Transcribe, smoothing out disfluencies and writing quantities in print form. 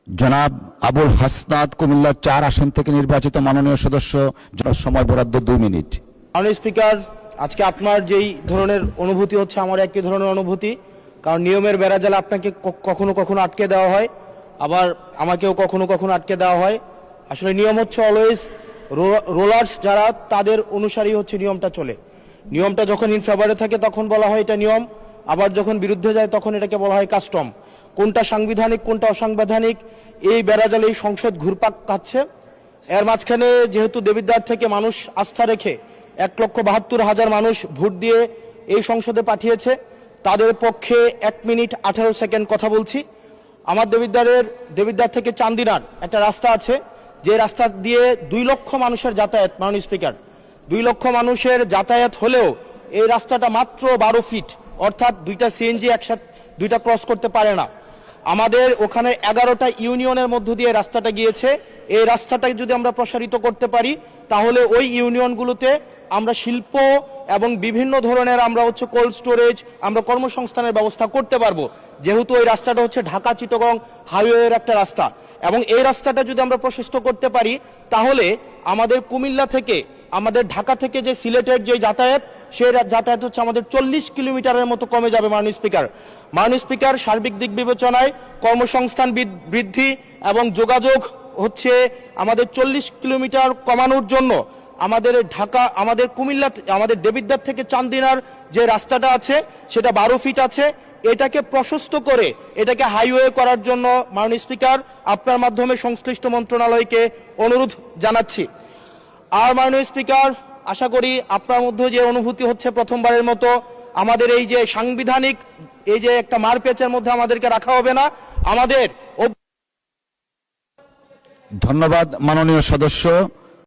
জনাব আবুল হাসনাত কুমিল্লা ৪ আসন থেকে নির্বাচিত মাননীয় সদস্য, সময় বরাদ্দ 2 মিনিট। মাননীয় স্পিকার, আজকে আপনার যেই ধরনের অনুভূতি হচ্ছে আমার একই ধরনের অনুভূতি, কারণ নিয়মের বেড়াজালে আপনাকে কখনো কখনো আটকে দেওয়া হয়, আবার আমাকেও কখনো কখনো আটকে দেওয়া হয়। আসলে নিয়ম হচ্ছে অলওয়েজ রোলার্স যারা তাদের অনুসারী হচ্ছে নিয়মটা চলে। নিয়মটা যখন ইন ফেভারে থাকে তখন বলা হয় এটা নিয়ম, আবার যখন বিরুদ্ধে যায় তখন এটাকে বলা হয় কাস্টম। কোনটা সাংবিধানিক কোনটা অসাংবিধানিক এই বেড়াজালে এই সংসদ ঘুরপাক খাচ্ছে। এর মাঝখানে যেহেতু দেবিদ্বার থেকে মানুষ আস্থা রেখে 1,72,000 মানুষ ভোট দিয়ে এই সংসদে পাঠিয়েছে, তাদের পক্ষে 1 মিনিট 18 সেকেন্ড কথা বলছি। আমার দেবিদ্বার থেকে চান্দিনার একটা রাস্তা আছে, যে রাস্তা দিয়ে 2 লক্ষ মানুষের যাতায়াত। মাননীয় স্পিকার, 2 লক্ষ মানুষের যাতায়াত হলেও এই রাস্তাটা মাত্র 12 ফিট, অর্থাৎ 2টা সিএনজি একসাথে 2টা ক্রস করতে পারে না। আমাদের ওখানে 11টা ইউনিয়নের মধ্য দিয়ে রাস্তাটা গিয়েছে। এই রাস্তাটাকে যদি আমরা প্রসারিত করতে পারি তাহলে ওই ইউনিয়নগুলোতে আমরা শিল্প এবং বিভিন্ন ধরনের আমরা হচ্ছে কোল্ড স্টোরেজ, আমরা কর্মসংস্থানের ব্যবস্থা করতে পারবো, যেহেতু ওই রাস্তাটা হচ্ছে ঢাকা চিটাগং হাইওয়ের একটা রাস্তা। এবং এই রাস্তাটা যদি আমরা প্রশস্ত করতে পারি তাহলে আমাদের কুমিল্লা থেকে, আমাদের ঢাকা থেকে যে সিলেটের যে যাতায়াত, সেই যাতায়াত হচ্ছে আমাদের 40 কিলোমিটারের মতো কমে যাবে। মাননীয় স্পিকার, সার্বিক দিক বিবেচনায় কর্মসংস্থান বৃদ্ধি এবং যোগাযোগ হচ্ছে আমাদের 40 কিলোমিটার কমানোর জন্য আমাদের কুমিল্লা, আমাদের দেবিদ্বার থেকে চান্দিনার যে রাস্তাটা আছে সেটা 12 ফিট আছে, এটাকে প্রশস্ত করে এটাকে হাইওয়ে করার জন্য মাননীয় স্পিকার আপনার মাধ্যমে সংশ্লিষ্ট মন্ত্রণালয়কে অনুরোধ জানাচ্ছি। আর মাননীয় স্পিকার, আশা করি আপনার মধ্যে যে অনুভূতি হচ্ছে প্রথমবারের মতো আমাদের এই যে সাংবিধানিক এই যে একটা মারপেচের মধ্যে আমাদেরকে রাখা হবে না। আমাদের ধন্যবাদ মাননীয় সদস্য।